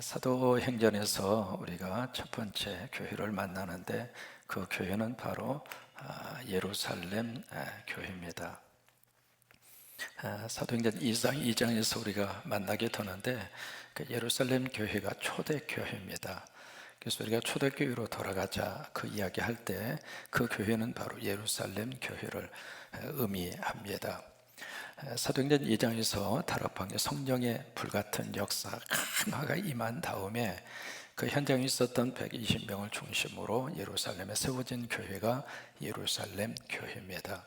사도행전에서 우리가 첫 번째 교회를 만나는데 그 교회는 바로 예루살렘 교회입니다. 사도행전 2장에서 우리가 만나게 되는데 그 예루살렘 교회가 초대교회입니다. 그래서 우리가 초대교회로 돌아가자 그 이야기할 때 그 교회는 바로 예루살렘 교회를 의미합니다. 사도행전 2장에서 다락방에 성령의 불같은 역사 강화가 임한 다음에 그 현장에 있었던 120명을 중심으로 예루살렘에 세워진 교회가 예루살렘 교회입니다.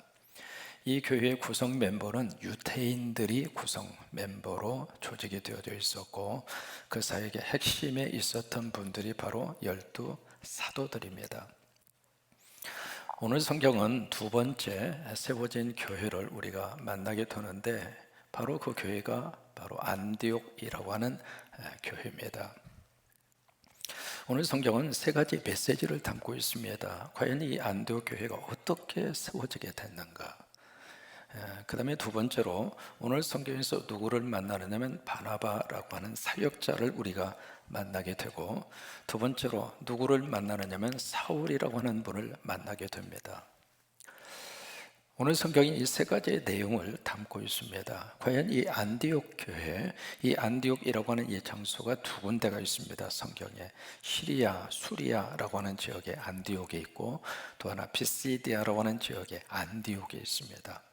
이 교회의 구성 멤버는 유대인들이 구성 멤버로 조직이 되어져 있었고 그 사이에 핵심에 있었던 분들이 바로 12 사도들입니다. 오늘 성경은 두 번째 세워진 교회를 우리가 만나게 되는데 바로 그 교회가 바로 안디옥이라고 하는 교회입니다. 오늘 성경은 세 가지 메시지를 담고 있습니다. 과연 이 안디옥 교회가 어떻게 세워지게 됐는가? 그 다음에 두 번째로 오늘 성경에서 누구를 만나느냐면 바나바라고 하는 사역자를 우리가 만나게 되고, 두 번째로 누구를 만나느냐면 사울이라고 하는 분을 만나게 됩니다. 오늘 성경이 이 세 가지의 내용을 담고 있습니다. 과연 이 안디옥 교회, 이 안디옥이라고 하는 이 장소가 두 군데가 있습니다. 성경에 시리아, 수리아라고 하는 지역에 안디옥이 있고, 또 하나 피시디아라고 하는 지역에 안디옥이 있습니다.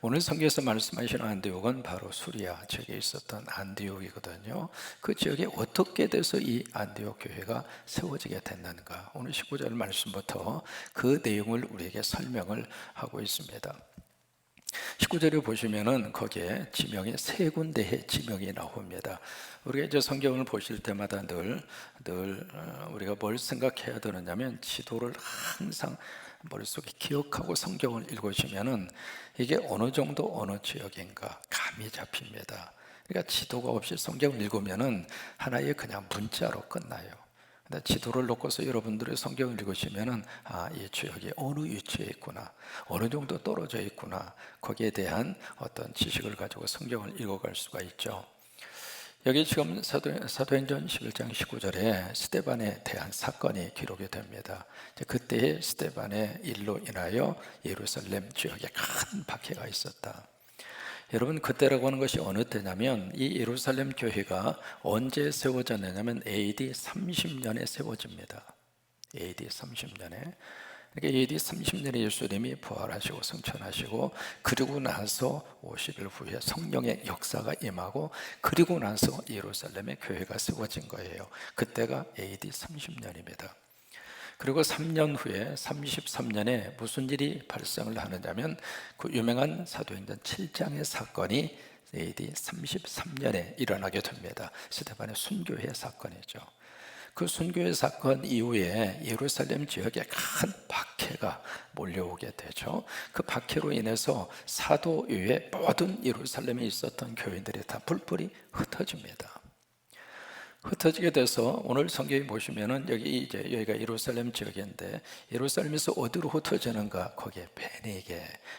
오늘 성경에서 말씀하시는 안디옥은 바로 수리아 지역에 있었던 안디옥이거든요. 그 지역에 어떻게 돼서 이 안디옥 교회가 세워지게 됐는가? 오늘 19절 말씀부터 그 내용을 우리에게 설명을 하고 있습니다. 19절에 보시면은 거기에 지명이 세 군데의 지명이 나옵니다. 우리가 이제 성경을 보실 때마다 늘 우리가 뭘 생각해야 되느냐면 지도를 항상 머릿속에 기억하고 성경을 읽으시면은 이게 어느 정도 어느 지역인가 감이 잡힙니다. 그러니까 지도가 없이 성경을 읽으면은 하나의 그냥 문자로 끝나요. 근데 지도를 놓고서 여러분들의 성경을 읽으시면은 이 지역이 어느 위치에 있구나, 어느 정도 떨어져 있구나, 거기에 대한 어떤 지식을 가지고 성경을 읽어갈 수가 있죠. 여기 지금 사도행전 11장 19절에 스데반에 대한 사건이 기록이 됩니다. 그때의 스데반의 일로 인하여 예루살렘 지역에 큰 박해가 있었다. 여러분, 그때라고 하는 것이 어느 때냐면 이 예루살렘 교회가 언제 세워졌느냐면 AD 30년에 세워집니다. AD 30년에. 그러니까 AD 30년에 예수님이 부활하시고 승천하시고, 그리고 나서 50일 후에 성령의 역사가 임하고, 그리고 나서 예루살렘의 교회가 세워진 거예요. 그때가 AD 30년입니다. 그리고 3년 후에 33년에 무슨 일이 발생을 하느냐면 그 유명한 사도행전 7장의 사건이 AD 33년에 일어나게 됩니다. 스데반의 순교회 사건이죠. 그 순교회 사건 이후에 예루살렘 지역에 큰 박해가 몰려오게 되죠. 그 박해로 인해서 사도 이외에 모든 예루살렘에 있었던 교인들이 다 뿔뿔이 흩어집니다. 흩어지게 돼서 오늘 성경에 보시면은 여기가 예루살렘 지역인데, 예루살렘에서 어디로 흩어지는가? 거기에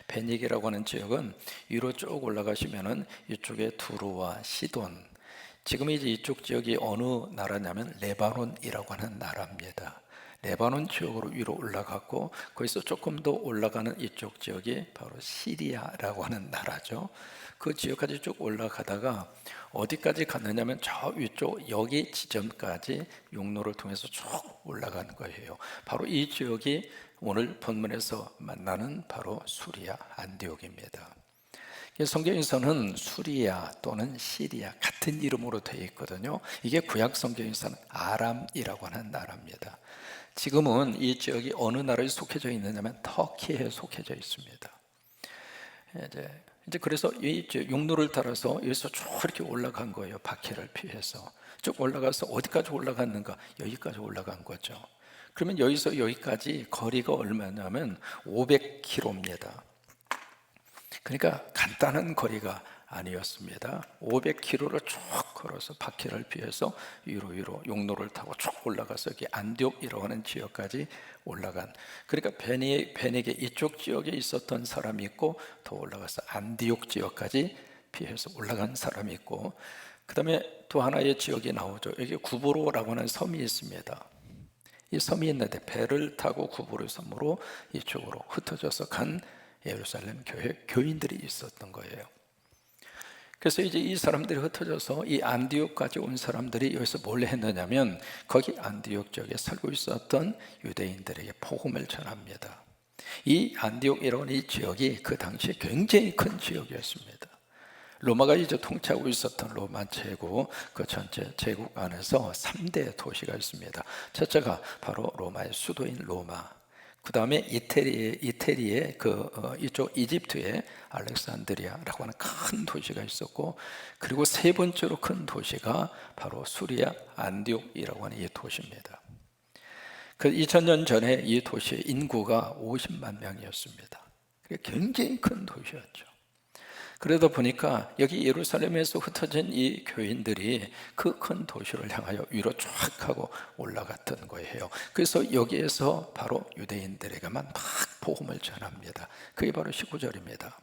베니게라고 하는 지역은 위로 쭉 올라가시면은 이쪽에 두루와 시돈, 지금 이제 이쪽 지역이 어느 나라냐면 레바논이라고 하는 나라입니다. 레바논 지역으로 위로 올라갔고, 거기서 조금 더 올라가는 이쪽 지역이 바로 시리아라고 하는 나라죠. 그 지역까지 쭉 올라가다가 어디까지 갔느냐면 저 위쪽 여기 지점까지 용로를 통해서 쭉 올라가는 거예요. 바로 이 지역이 오늘 본문에서 만나는 바로 수리아 안디옥입니다. 성경에서는 수리아 또는 시리아 같은 이름으로 되어 있거든요. 이게 구약 성경에서는 아람이라고 하는 나라입니다. 지금은 이 지역이 어느 나라에 속해져 있느냐면 터키에 속해져 있습니다. 이제 그래서 이 용로를 따라서 여기서 쭉 이렇게 올라간 거예요. 박해를 피해서 쭉 올라가서 어디까지 올라갔는가? 여기까지 올라간 거죠. 그러면 여기서 여기까지 거리가 얼마냐면 500km입니다. 그러니까 간단한 거리가 아니었습니다. 500km를 쭉 걸어서 박해를 피해서 위로 용로를 타고 쭉 올라가서 여기 안디옥이라고 하는 지역까지 올라간, 그러니까 베니게 이쪽 지역에 있었던 사람이 있고, 더 올라가서 안디옥 지역까지 피해서 올라간 사람이 있고, 그 다음에 또 하나의 지역이 나오죠. 여기 구브로라고 하는 섬이 있습니다. 이 섬이 있는데 배를 타고 구브로 섬으로 이쪽으로 흩어져서 간 예루살렘 교회 교인들이 있었던 거예요. 그래서 이제 이 사람들이 흩어져서 이 안디옥까지 온 사람들이 여기서 뭘 했느냐면 거기 안디옥 지역에 살고 있었던 유대인들에게 복음을 전합니다. 이 안디옥이라는 이 지역이 그 당시에 굉장히 큰 지역이었습니다. 로마가 이제 통치하고 있었던 로마 제국, 그 전체 제국 안에서 3대 도시가 있습니다. 첫째가 바로 로마의 수도인 로마, 그 다음에 이태리의 이쪽 이집트의 알렉산드리아라고 하는 큰 도시가 있었고, 그리고 세 번째로 큰 도시가 바로 수리아 안디옥이라고 하는 이 도시입니다. 그 2000년 전에 이 도시의 인구가 50만 명이었습니다. 굉장히 큰 도시였죠. 그러다 보니까 여기 예루살렘에서 흩어진 이 교인들이 그 큰 도시를 향하여 위로 쫙 하고 올라갔던 거예요. 그래서 여기에서 바로 유대인들에게만 막 복음을 전합니다. 그게 바로 19절입니다.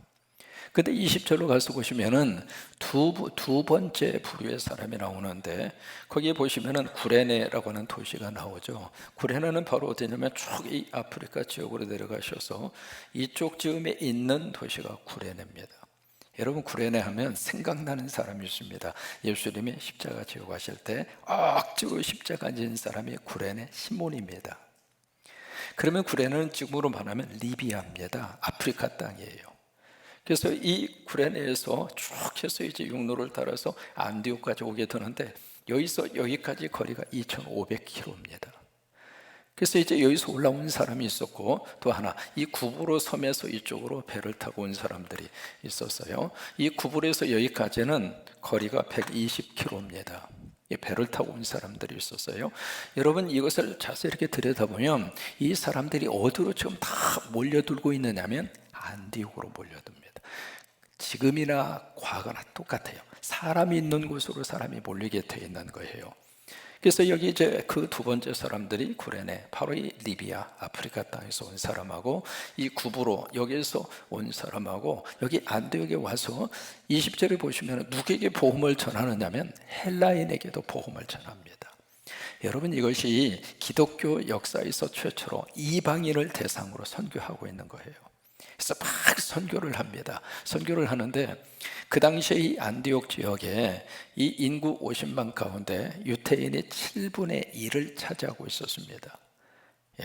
근데 20절로 가서 보시면은 두 번째 부류의 사람이 나오는데, 거기에 보시면은 구레네라고 하는 도시가 나오죠. 구레네는 바로 어디냐면 쭉 이 아프리카 지역으로 내려가셔서 이쪽 즈음에 있는 도시가 구레네입니다. 여러분, 구레네 하면 생각나는 사람이 있습니다. 예수님이 십자가 지고 가실 때 억지로 십자가 진 사람이 구레네 시몬입니다. 그러면 구레네는 지금으로 말하면 리비아입니다. 아프리카 땅이에요. 그래서 이 구레네에서 쭉 해서 이제 육로를 따라서 안디옥까지 오게 되는데, 여기서 여기까지 거리가 2,500km입니다. 그래서 이제 여기서 올라온 사람이 있었고, 또 하나 이 구브로 섬에서 이쪽으로 배를 타고 온 사람들이 있었어요. 이 구브로에서 여기까지는 거리가 120km입니다. 배를 타고 온 사람들이 있었어요. 여러분, 이것을 자세히 이렇게 들여다보면 이 사람들이 어디로 지금 다 몰려들고 있느냐면 안디옥으로 몰려듭니다. 지금이나 과거나 똑같아요. 사람이 있는 곳으로 사람이 몰리게 돼 있는 거예요. 그래서 여기 이제 그 두 번째 사람들이 구레네, 바로 이 리비아 아프리카 땅에서 온 사람하고, 이 구브로 여기에서 온 사람하고, 여기 안디옥에 와서 20절에 보시면 누구에게 복음을 전하느냐면 헬라인에게도 복음을 전합니다. 여러분, 이것이 기독교 역사에서 최초로 이방인을 대상으로 선교하고 있는 거예요. 그래서 막 선교를 합니다. 선교를 하는데, 그 당시에 이 안디옥 지역에 이 인구 50만 가운데 유태인이 7분의 1을 차지하고 있었습니다.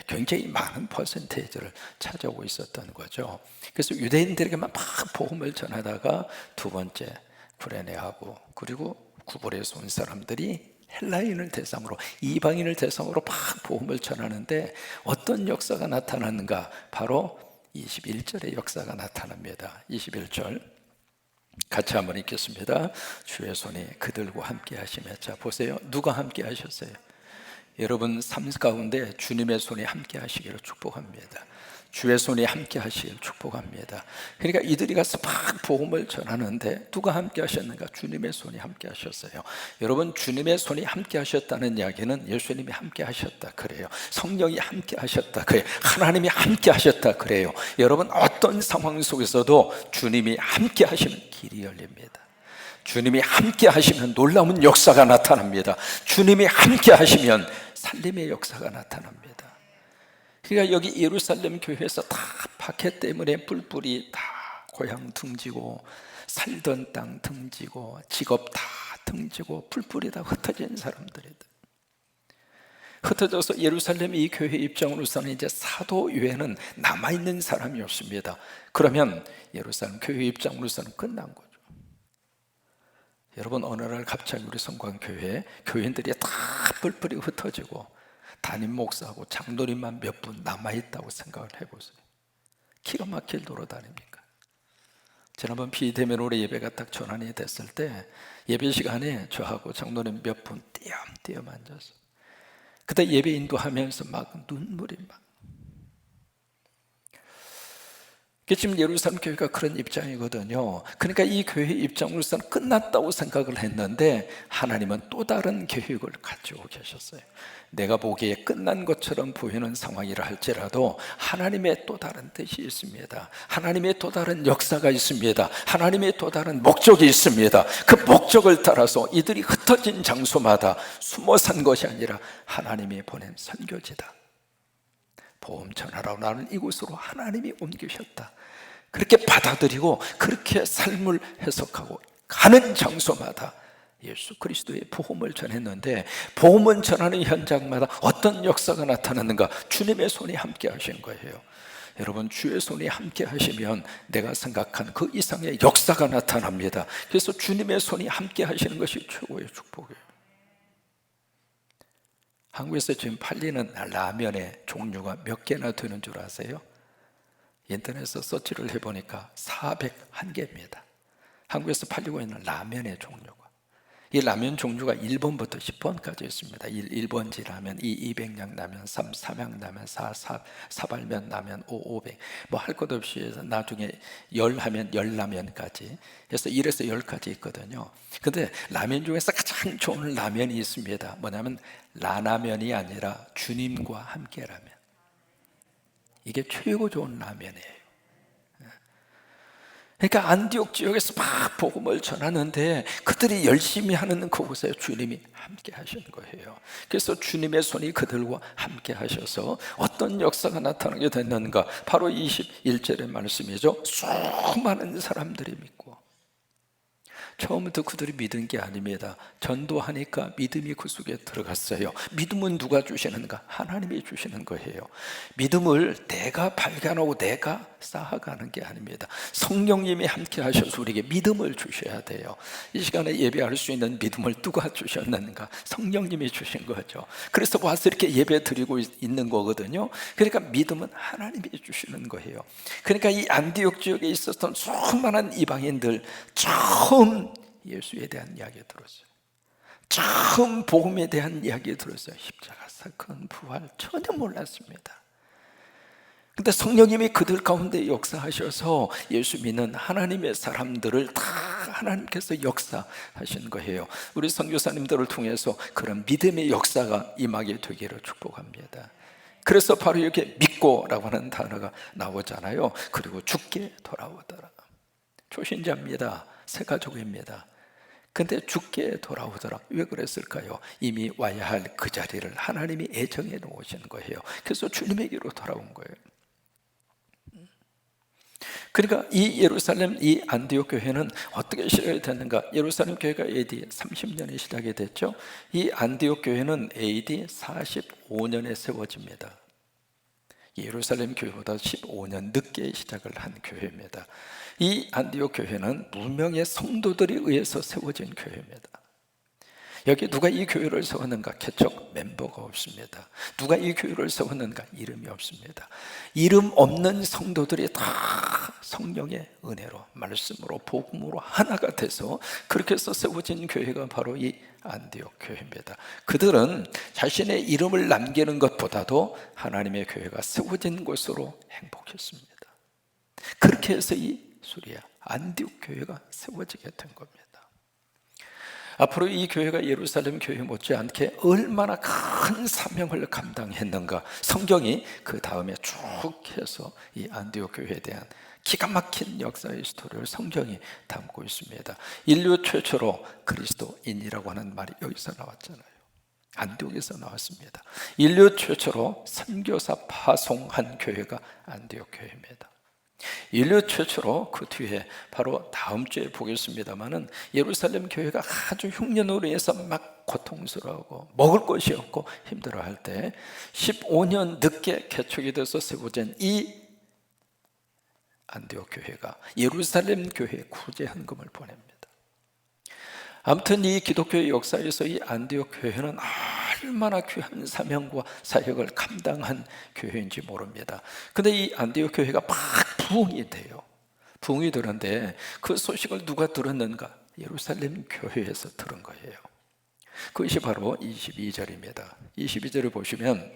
굉장히 많은 퍼센테이지를 차지하고 있었던 거죠. 그래서 유대인들에게만 막 복음을 전하다가 두 번째 구레네하고, 그리고 구브로에서 온 사람들이 헬라인을 대상으로, 이방인을 대상으로 막 복음을 전하는데 어떤 역사가 나타나는가? 바로 21절의 역사가 나타납니다. 21절 같이 한번 읽겠습니다. 주의 손이 그들과 함께 하시며, 자 보세요. 누가 함께 하셨어요? 여러분 삶 가운데 주님의 손이 함께 하시기를 축복합니다. 주의 손이 함께 하시길 축복합니다. 그러니까 이들이 가서 막 복음을 전하는데 누가 함께 하셨는가? 주님의 손이 함께 하셨어요. 여러분, 주님의 손이 함께 하셨다는 이야기는 예수님이 함께 하셨다 그래요. 성령이 함께 하셨다 그래요. 하나님이 함께 하셨다 그래요. 여러분, 어떤 상황 속에서도 주님이 함께 하시면 길이 열립니다. 주님이 함께 하시면 놀라운 역사가 나타납니다. 주님이 함께 하시면 살림의 역사가 나타납니다. 그러니까 여기 예루살렘 교회에서 다 박해 때문에 뿔뿔이 다 고향 등지고, 살던 땅 등지고, 직업 다 등지고, 뿔뿔이 다 흩어진 사람들이다. 흩어져서 예루살렘 이 교회 입장으로서는 이제 사도 외에는 남아있는 사람이 없습니다. 그러면 예루살렘 교회 입장으로서는 끝난 거죠. 여러분, 어느 날 갑자기 우리 성광교회 교인들이 다 뿔뿔이 흩어지고 담임 목사하고 장로님만 몇 분 남아있다고 생각을 해보세요. 기가 막힐 도로 다닙니까? 지난번 비대면으로 예배가 딱 전환이 됐을 때 예배 시간에 저하고 장로님 몇 분 띄엄띄엄 앉아서 그때 예배 인도하면서 막 눈물이 막, 지금 예루살렘 교회가 그런 입장이거든요. 그러니까 이 교회 입장으로서는 끝났다고 생각을 했는데 하나님은 또 다른 계획을 가지고 계셨어요. 내가 보기에 끝난 것처럼 보이는 상황이라 할지라도 하나님의 또 다른 뜻이 있습니다. 하나님의 또 다른 역사가 있습니다. 하나님의 또 다른 목적이 있습니다. 그 목적을 따라서 이들이 흩어진 장소마다 숨어 산 것이 아니라 하나님이 보낸 선교지다. 복음 전하라고 나는 이곳으로 하나님이 옮기셨다. 그렇게 받아들이고 그렇게 삶을 해석하고 가는 장소마다 예수 그리스도의 복음을 전했는데, 복음을 전하는 현장마다 어떤 역사가 나타났는가? 주님의 손이 함께 하신 거예요. 여러분, 주의 손이 함께 하시면 내가 생각한 그 이상의 역사가 나타납니다. 그래서 주님의 손이 함께 하시는 것이 최고의 축복이에요. 한국에서 지금 팔리는 라면의 종류가 몇 개나 되는 줄 아세요? 인터넷에서 서치를 해보니까 401개입니다. 한국에서 팔리고 있는 라면의 종류가, 이 라면 종류가 1번부터 10번까지 있습니다. 1번지 라면, 2, 200냥 라면, 3, 삼양 라면, 4, 사발면 라면, 5, 500 뭐 할 것 없이 해서 나중에 열 하면 열라면까지 해서 1에서 10까지 있거든요. 근데 라면 중에서 가장 좋은 라면이 있습니다. 뭐냐면 라라면이 아니라 주님과 함께 라면. 이게 최고 좋은 라면이에요. 그러니까 안디옥 지역에서 막 복음을 전하는데 그들이 열심히 하는 그곳에 주님이 함께 하신 거예요. 그래서 주님의 손이 그들과 함께 하셔서 어떤 역사가 나타나게 됐는가? 바로 21절의 말씀이죠. 수많은 사람들이 믿고, 처음부터 그들이 믿은 게 아닙니다. 전도하니까 믿음이 그 속에 들어갔어요. 믿음은 누가 주시는가? 하나님이 주시는 거예요. 믿음을 내가 발견하고 내가 쌓아가는 게 아닙니다. 성령님이 함께 하셔서 우리에게 믿음을 주셔야 돼요. 이 시간에 예배할 수 있는 믿음을 누가 주셨는가? 성령님이 주신 거죠. 그래서 와서 이렇게 예배 드리고 있는 거거든요. 그러니까 믿음은 하나님이 주시는 거예요. 그러니까 이 안디옥 지역에 있었던 수많은 이방인들, 처음 예수에 대한 이야기 들었어요. 처음 복음에 대한 이야기 들었어요. 십자가 사건, 부활 전혀 몰랐습니다. 근데 성령님이 그들 가운데 역사하셔서 예수 믿는 하나님의 사람들을 다 하나님께서 역사하신 거예요. 우리 선교사님들을 통해서 그런 믿음의 역사가 임하게 되기를 축복합니다. 그래서 바로 이렇게 믿고라고 하는 단어가 나오잖아요. 그리고 죽게 돌아오더라. 초신자입니다. 새 가족입니다. 근데 죽게 돌아오더라. 왜 그랬을까요? 이미 와야 할 그 자리를 하나님이 애정해 놓으신 거예요. 그래서 주님에게로 돌아온 거예요. 그러니까 이 예루살렘, 이 안디옥 교회는 어떻게 시작이 됐는가? 예루살렘 교회가 AD 30년에 시작이 됐죠. 이 안디옥 교회는 AD 45년에 세워집니다. 예루살렘 교회보다 15년 늦게 시작을 한 교회입니다. 이 안디옥 교회는 무명의 성도들에 의해서 세워진 교회입니다. 여기 누가 이 교회를 세웠는가? 개척 멤버가 없습니다. 누가 이 교회를 세웠는가? 이름이 없습니다. 이름 없는 성도들이 다 성령의 은혜로, 말씀으로, 복음으로 하나가 돼서 그렇게 해서 세워진 교회가 바로 이 안디옥 교회입니다. 그들은 자신의 이름을 남기는 것보다도 하나님의 교회가 세워진 것으로 행복했습니다. 그렇게 해서 이 수리아 안디옥 교회가 세워지게 된 겁니다. 앞으로 이 교회가 예루살렘 교회 못지않게 얼마나 큰 사명을 감당했는가, 성경이 그 다음에 쭉 해서 이 안디옥 교회에 대한 기가 막힌 역사의 스토리를 성경이 담고 있습니다. 인류 최초로 그리스도인이라고 하는 말이 여기서 나왔잖아요. 안디옥에서 나왔습니다. 인류 최초로 선교사 파송한 교회가 안디옥 교회입니다. 인류 최초로 그 뒤에 바로 다음 주에 보겠습니다마는 예루살렘 교회가 아주 흉년으로 인해서 막 고통스러워하고 먹을 것이 없고 힘들어할 때 15년 늦게 개척이 돼서 세워진 이 안디옥 교회가 예루살렘 교회에 구제 헌금을 보냅니다. 아무튼 이 기독교의 역사에서 이 안디옥 교회는 얼마나 귀한 사명과 사역을 감당한 교회인지 모릅니다. 근데 이 안디옥 교회가 막 부흥이 돼요. 부흥이 되는데 그 소식을 누가 들었는가? 예루살렘 교회에서 들은 거예요. 그것이 바로 22절입니다. 22절을 보시면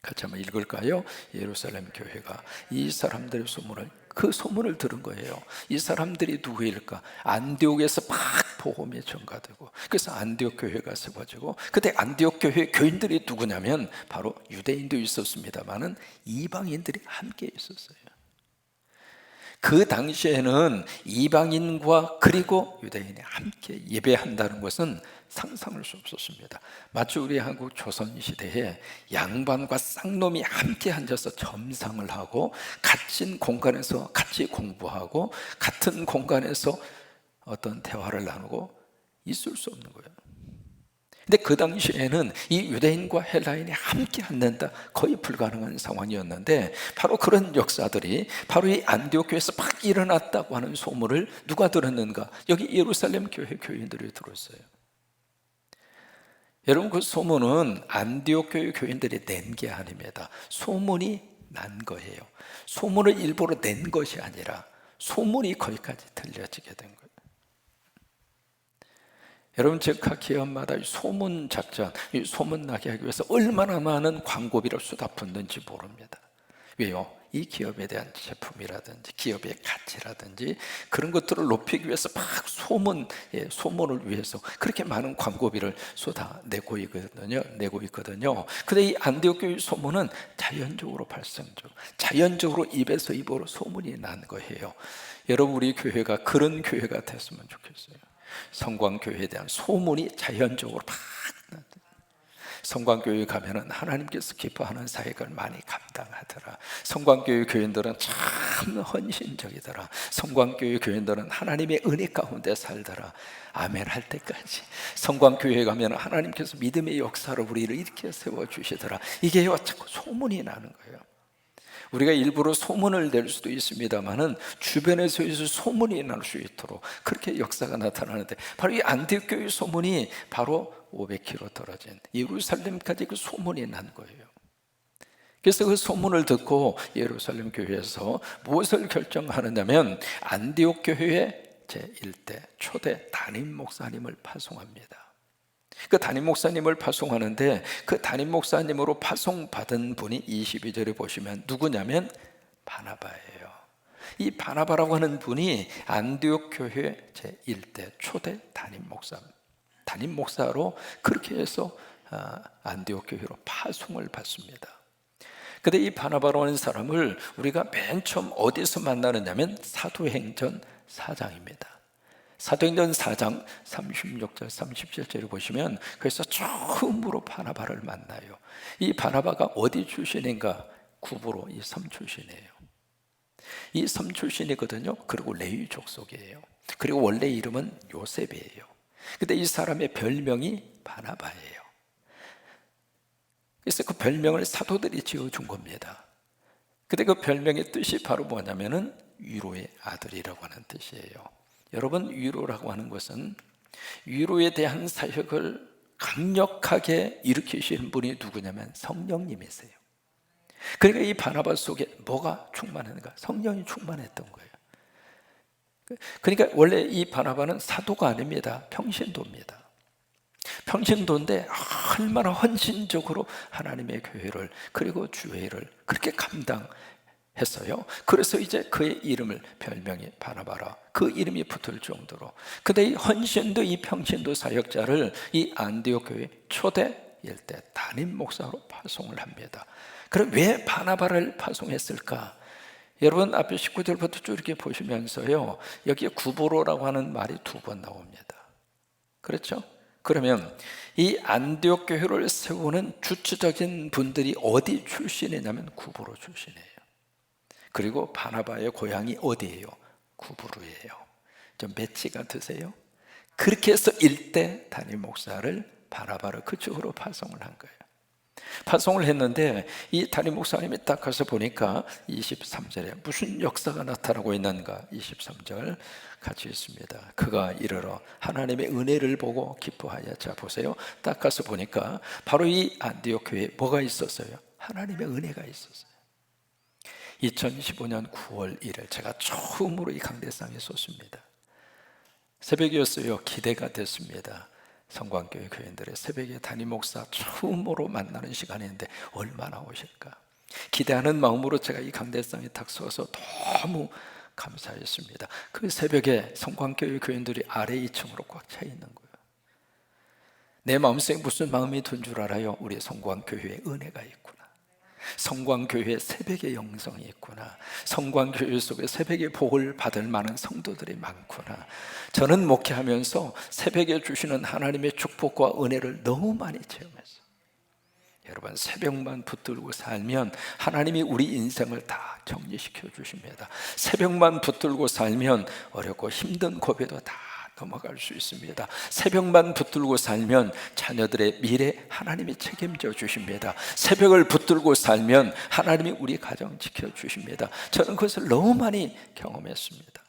같이 한번 읽을까요? 예루살렘 교회가 이 사람들의 소문을, 그 소문을 들은 거예요. 이 사람들이 누구일까? 안디옥에서 막 복음이 전가되고, 그래서 안디옥 교회가 세워지고, 그때 안디옥 교회 교인들이 누구냐면 바로 유대인도 있었습니다만은 이방인들이 함께 있었어요. 그 당시에는 이방인과 그리고 유대인이 함께 예배한다는 것은 상상할 수 없었습니다. 마치 우리 한국 조선시대에 양반과 쌍놈이 함께 앉아서 점상을 하고 같은 공간에서 같이 공부하고 같은 공간에서 어떤 대화를 나누고 있을 수 없는 거예요. 근데 그 당시에는 이 유대인과 헬라인이 함께 앉는다, 거의 불가능한 상황이었는데, 바로 그런 역사들이 바로 이 안디옥 교회에서 막 일어났다고 하는 소문을 누가 들었는가? 여기 예루살렘 교회 교인들이 들었어요. 여러분, 그 소문은 안디옥 교회 교인들이 낸 게 아닙니다. 소문이 난 거예요. 소문을 일부러 낸 것이 아니라 소문이 거기까지 들려지게 된 거예요. 여러분, 제 각 기업마다 소문 작전, 이 소문 나게 하기 위해서 얼마나 많은 광고비를 쏟아붓는지 모릅니다. 왜요? 이 기업에 대한 제품이라든지 기업의 가치라든지 그런 것들을 높이기 위해서 막 소문을 위해서 그렇게 많은 광고비를 쏟아내고 있거든요. 근데 이 안디옥 교회 소문은 자연적으로 자연적으로 입에서 입으로 소문이 난 거예요. 여러분, 우리 교회가 그런 교회가 됐으면 좋겠어요. 성광교회에 대한 소문이 자연적으로 막 나죠. 성광교회 가면은 하나님께서 기뻐하는 사역을 많이 감당하더라. 성광교회 교인들은 참 헌신적이더라. 성광교회 교인들은 하나님의 은혜 가운데 살더라. 아멘 할 때까지 성광교회에 가면 하나님께서 믿음의 역사로 우리를 이렇게 세워주시더라. 이게요, 자꾸 소문이 나는 거예요. 우리가 일부러 소문을 낼 수도 있습니다만은 주변에서 소문이 날 수 있도록 그렇게 역사가 나타나는데, 바로 이 안디옥 교회 소문이 바로 500km 떨어진 예루살렘까지 그 소문이 난 거예요. 그래서 그 소문을 듣고 예루살렘 교회에서 무엇을 결정하느냐면 안디옥 교회의 제1대 초대 담임 목사님을 파송합니다. 그 담임 목사님을 파송하는데, 그 담임 목사님으로 파송받은 분이 22절에 보시면 누구냐면 바나바예요. 이 바나바라고 하는 분이 안디옥 교회 제1대 초대 담임 목사로 그렇게 해서 안디옥 교회로 파송을 받습니다. 근데 이 바나바라고 하는 사람을 우리가 맨 처음 어디서 만나느냐면 사도행전 4장입니다. 사도행전 4장 36절 37절을 보시면, 그래서 처음으로 바나바를 만나요. 이 바나바가 어디 출신인가? 구브로 이 섬 출신이에요. 이 섬 출신이거든요. 그리고 레위 족속이에요. 그리고 원래 이름은 요셉이에요. 근데 이 사람의 별명이 바나바예요. 그래서 그 별명을 사도들이 지어준 겁니다. 근데 그 별명의 뜻이 바로 뭐냐면은 위로의 아들이라고 하는 뜻이에요. 여러분, 위로라고 하는 것은 위로에 대한 사역을 강력하게 일으키시는 분이 누구냐면 성령님이세요. 그러니까 이 바나바 속에 뭐가 충만한가? 성령이 충만했던 거예요. 그러니까 원래 이 바나바는 사도가 아닙니다. 평신도입니다. 평신도인데 얼마나 헌신적으로 하나님의 교회를 그리고 주회를 그렇게 감당했어요. 그래서 이제 그의 이름을 별명이 바나바라, 그 이름이 붙을 정도로. 근데 이 헌신도 이 평신도 사역자를 이 안디옥 교회 초대 일대 담임 목사로 파송을 합니다. 그럼 왜 바나바를 파송했을까? 여러분, 앞에 19절부터 쭉 이렇게 보시면서요, 여기에 구보로라고 하는 말이 2번 나옵니다. 그렇죠? 그러면 이 안디옥 교회를 세우는 주체적인 분들이 어디 출신이냐면 구브로 출신이에요. 그리고 바나바의 고향이 어디예요? 구브로예요. 좀 매치가 드세요? 그렇게 해서 일대 담임 목사를 바나바를 그쪽으로 파송을 한 거예요. 파송을 했는데 이 담임 목사님이 딱 가서 보니까 23절에 무슨 역사가 나타나고 있는가? 23절 같이 있습니다. 그가 이르러 하나님의 은혜를 보고 기뻐하여. 자, 보세요. 딱 가서 보니까 바로 이 안디옥 교회에 뭐가 있었어요? 하나님의 은혜가 있었어요. 2015년 9월 1일 제가 처음으로 이 강대상에 섰습니다. 새벽이었어요. 기대가 됐습니다. 성광교회 교인들의 새벽에 담임 목사 처음으로 만나는 시간인데 얼마나 오실까? 기대하는 마음으로 제가 이 강대상에 탁 서서 너무 감사했습니다. 그 새벽에 성광교회 교인들이 아래 2층으로 꽉 차 있는 거예요. 내 마음속에 무슨 마음이 든 줄 알아요? 우리 성광교회에 은혜가 있구나. 성광교회에 새벽의 영성이 있구나. 성광교회 속에 새벽의 복을 받을 만한 성도들이 많구나. 저는 목회하면서 새벽에 주시는 하나님의 축복과 은혜를 너무 많이 체험했어요. 여러분, 새벽만 붙들고 살면 하나님이 우리 인생을 다 정리시켜 주십니다. 새벽만 붙들고 살면 어렵고 힘든 고비도 다 넘어갈 수 있습니다. 새벽만 붙들고 살면 자녀들의 미래 하나님이 책임져 주십니다. 새벽을 붙들고 살면 하나님이 우리 가정 지켜주십니다. 저는 그것을 너무 많이 경험했습니다.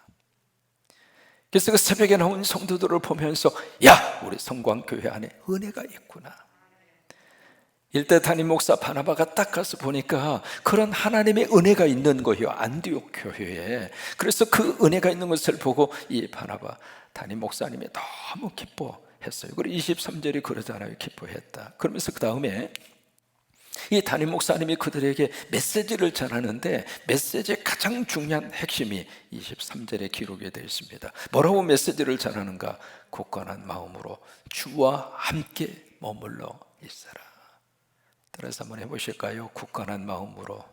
그래서 그 새벽에 나온 성도들을 보면서 야, 우리 성광교회 안에 은혜가 있구나. 일대 담임 목사 바나바가 딱 가서 보니까 그런 하나님의 은혜가 있는 거예요, 안디옥 교회에. 그래서 그 은혜가 있는 것을 보고 이 바나바 담임 목사님이 너무 기뻐했어요. 그리고 23절이 그러잖아요, 기뻐했다. 그러면서 그 다음에 이 담임 목사님이 그들에게 메시지를 전하는데 메시지의 가장 중요한 핵심이 23절에 기록이 되어 있습니다. 뭐라고 메시지를 전하는가? 굳건한 마음으로 주와 함께 머물러 있어라. 따라서 한번 해보실까요? 굳건한 마음으로.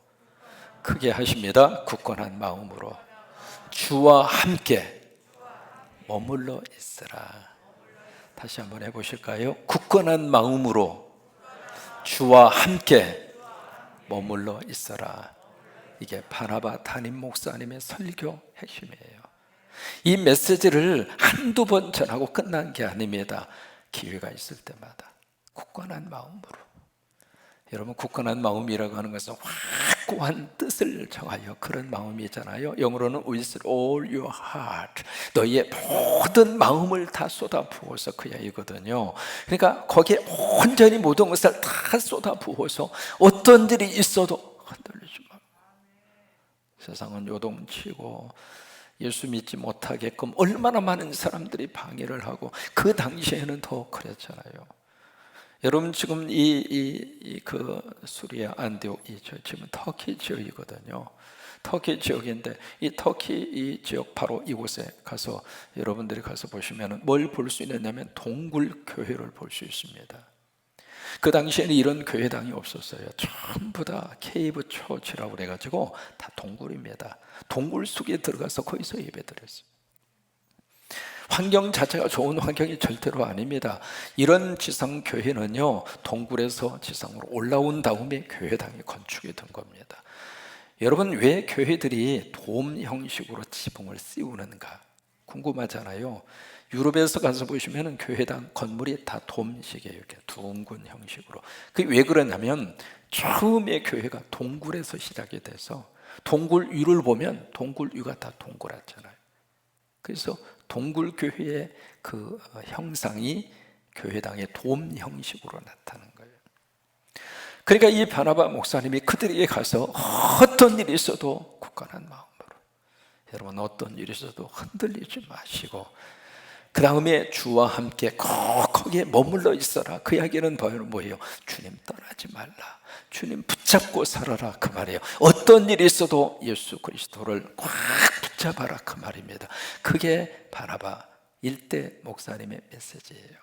크게 하십니다. 굳건한 마음으로 주와 함께 머물러 있으라. 다시 한번 해보실까요? 굳건한 마음으로 주와 함께 머물러 있어라. 이게 바나바 담임 목사님의 설교 핵심이에요. 이 메시지를 한두 번 전하고 끝난 게 아닙니다. 기회가 있을 때마다 굳건한 마음으로. 여러분, 굳건한 마음이라고 하는 것은 확고한 뜻을 정하여 그런 마음이잖아요. 영어로는 with all your heart, 너희의 모든 마음을 다 쏟아부어서 그 이야기거든요. 그러니까 거기에 온전히 모든 것을 다 쏟아부어서 어떤 일이 있어도 흔들리지 마. 세상은 요동치고 예수 믿지 못하게끔 얼마나 많은 사람들이 방해를 하고, 그 당시에는 더 그랬잖아요. 여러분, 지금 그 수리아 안디옥 지금 터키 지역이거든요. 터키 지역인데 이 터키 이 지역 바로 이곳에 가서 여러분들이 가서 보시면 뭘 볼 수 있느냐면 동굴 교회를 볼 수 있습니다. 그 당시에는 이런 교회당이 없었어요. 전부 다 케이브 처치라고 그래가지고 다 동굴입니다. 동굴 속에 들어가서 거기서 예배드렸어요. 환경 자체가 좋은 환경이 절대로 아닙니다. 이런 지상교회는요, 동굴에서 지상으로 올라온 다음에 교회당이 건축이 된 겁니다. 여러분, 왜 교회들이 돔 형식으로 지붕을 씌우는가 궁금하잖아요. 유럽에서 가서 보시면 교회당 건물이 다 돔식이에요. 이렇게 둥근 형식으로. 그게 왜 그러냐면 처음에 교회가 동굴에서 시작이 돼서 동굴 위를 보면 동굴 위가 다 동그랗잖아요. 그래서 동굴 교회의 그 형상이 교회당의 돔 형식으로 나타나는 거예요. 그러니까 이 바나바 목사님이 그들에게 가서 어떤 일이 있어도 굳건한 마음으로, 여러분 어떤 일이 있어도 흔들리지 마시고 그 다음에 주와 함께 꼭 거기에 머물러 있어라. 그 이야기는 뭐예요? 주님 떠나지 말라, 주님 붙잡고 살아라, 그 말이에요. 어떤 일이 있어도 예수 그리스도를 꽉 붙잡아라, 그 말입니다. 그게 바나바 일대 목사님의 메시지예요.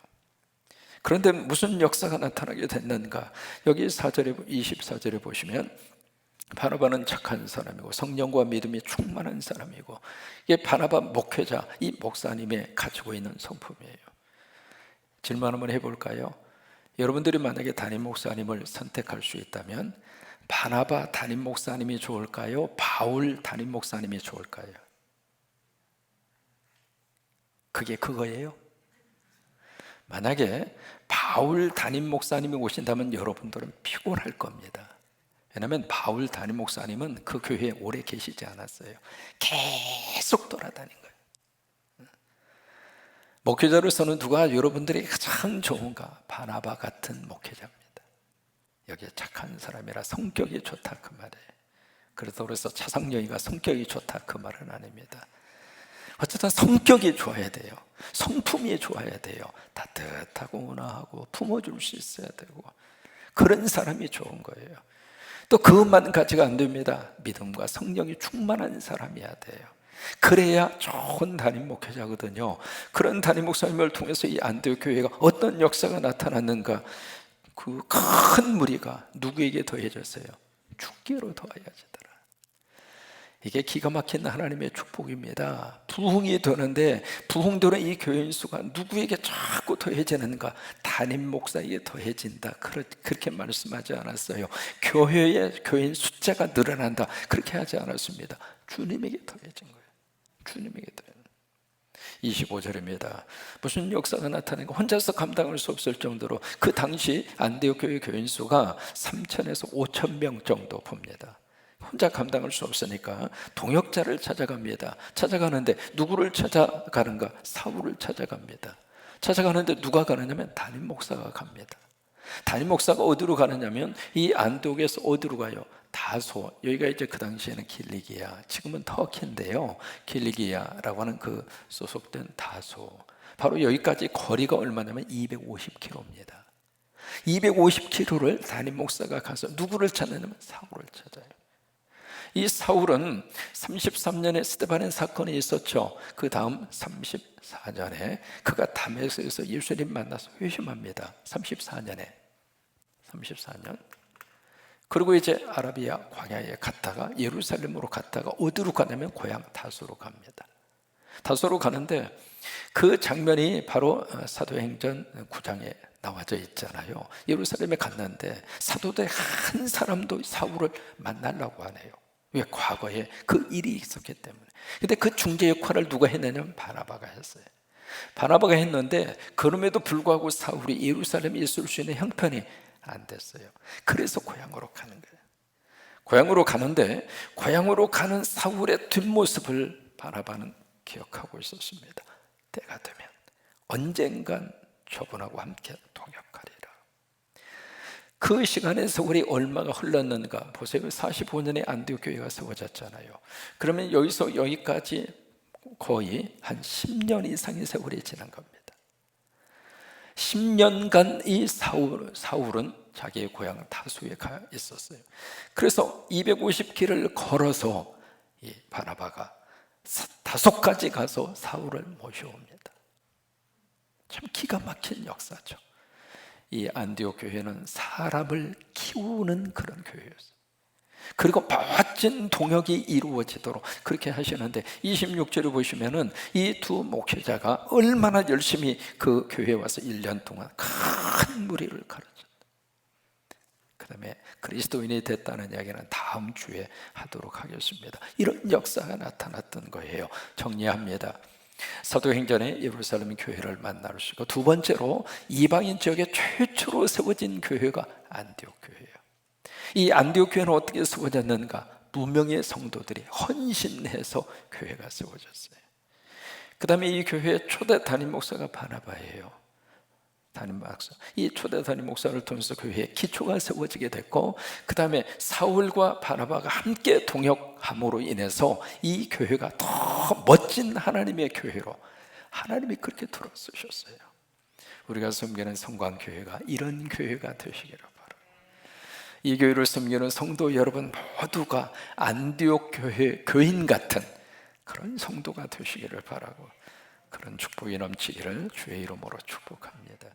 그런데 무슨 역사가 나타나게 됐는가? 여기 24절에 보시면 바나바는 착한 사람이고 성령과 믿음이 충만한 사람이고, 이게 바나바 목회자 이 목사님의 가지고 있는 성품이에요. 질문 한번 해볼까요? 여러분들이 만약에 담임 목사님을 선택할 수 있다면 바나바 담임 목사님이 좋을까요? 바울 담임 목사님이 좋을까요? 그게 그거예요. 만약에 바울 담임 목사님이 오신다면 여러분들은 피곤할 겁니다. 왜냐하면 바울 담임 목사님은 그 교회에 오래 계시지 않았어요. 계속 돌아다닌 거예요. 목회자로서는 누가 여러분들이 가장 좋은가? 바나바 같은 목회자입니다. 여기에 착한 사람이라 성격이 좋다, 그 말이에요. 그래서 차상영이가 성격이 좋다, 그 말은 아닙니다. 어쨌든 성격이 좋아야 돼요. 성품이 좋아야 돼요. 따뜻하고 온화하고 품어줄 수 있어야 되고, 그런 사람이 좋은 거예요. 또 그것만 가지가 안 됩니다. 믿음과 성령이 충만한 사람이어야 돼요. 그래야 좋은 담임 목회자거든요. 그런 담임 목사님을 통해서 이 안디옥 교회가 어떤 역사가 나타났는가? 그 큰 무리가 누구에게 더해졌어요? 주께로 더해지더라. 이게 기가 막힌 하나님의 축복입니다. 부흥이 되는데 부흥되는 이 교인 수가 누구에게 자꾸 더해지는가? 담임 목사에게 더해진다. 그렇게 말씀하지 않았어요. 교회의 교인 숫자가 늘어난다. 그렇게 하지 않았습니다. 주님에게 더해진 거예요. 주님에게 더해진 거예요. 25절입니다. 무슨 역사가 나타나는가? 혼자서 감당할 수 없을 정도로 그 당시 안디옥 교회 교인 수가 3,000에서 5,000명 정도 봅니다. 혼자 감당할 수 없으니까 동역자를 찾아갑니다. 찾아가는데 누구를 찾아가는가? 사울을 찾아갑니다. 찾아가는데 누가 가느냐면 담임 목사가 갑니다. 담임 목사가 어디로 가느냐면 이 안디옥에서 어디로 가요? 다소, 여기가 이제 그 당시에는 길리기야, 지금은 터키인데요, 길리기야라고 하는 그 소속된 다소, 바로 여기까지 거리가 얼마냐면 250km입니다. 250km를 담임 목사가 가서 누구를 찾느냐면 사울을 찾아요. 이 사울은 33년에 스데반의 사건이 있었죠. 그 다음 34년에 그가 다메섹에서 예수님 만나서 회심합니다. 34년. 그리고 이제 아라비아 광야에 갔다가 예루살렘으로 갔다가 어디로 가냐면 고향 다소로 갑니다. 다소로 가는데 그 장면이 바로 사도행전 9장에 나와져 있잖아요. 예루살렘에 갔는데 사도들 한 사람도 사울을 만나려고 하네요. 왜? 과거에 그 일이 있었기 때문에. 근데 그 중재 역할을 누가 했느냐면 바나바가 했어요. 바나바가 했는데 그럼에도 불구하고 사울이 예루살렘에 있을 수 있는 형편이 안 됐어요. 그래서 고향으로 가는 거예요. 고향으로 가는데 고향으로 가는 사울의 뒷모습을 바나바는 기억하고 있었습니다. 때가 되면 언젠간 저분하고 함께 동역하리라. 그 시간에 세월이 얼마가 흘렀는가 보세요. 45년에 안디옥 교회가 세워졌잖아요. 그러면 여기서 여기까지 거의 한 10년 이상의 세월이 지난 겁니다. 10년간 이 사울은 자기의 고향 다소에 가 있었어요. 그래서 250km를 걸어서 이 바나바가 다소까지 가서 사울을 모셔옵니다. 참 기가 막힌 역사죠. 이 안디옥 교회는 사람을 키우는 그런 교회였어요. 그리고 멋진 동역이 이루어지도록 그렇게 하시는데 26절을 보시면은 이 두 목회자가 얼마나 열심히 그 교회에 와서 1년 동안 큰 무리를 가르쳤다. 그 다음에 그리스도인이 됐다는 이야기는 다음 주에 하도록 하겠습니다. 이런 역사가 나타났던 거예요. 정리합니다. 사도행전에 예루살렘 교회를 만날 수 있고, 두 번째로 이방인 지역에 최초로 세워진 교회가 안디옥 교회예요. 이 안디옥 교회는 어떻게 세워졌는가? 무명의 성도들이 헌신해서 교회가 세워졌어요. 그 다음에 이 교회의 초대 담임 목사가 바나바예요. 담임 목사. 이 초대 담임 목사를 통해서 교회의 기초가 세워지게 됐고, 그 다음에 사울과 바나바가 함께 동역함으로 인해서 이 교회가 더 멋진 하나님의 교회로 하나님이 그렇게 들어쓰셨어요. 우리가 섬기는 성광교회가 이런 교회가 되시기를 바랍니다. 이 교회를 섬기는 성도 여러분 모두가 안디옥 교회 교인 같은 그런 성도가 되시기를 바라고, 그런 축복이 넘치기를 주의 이름으로 축복합니다.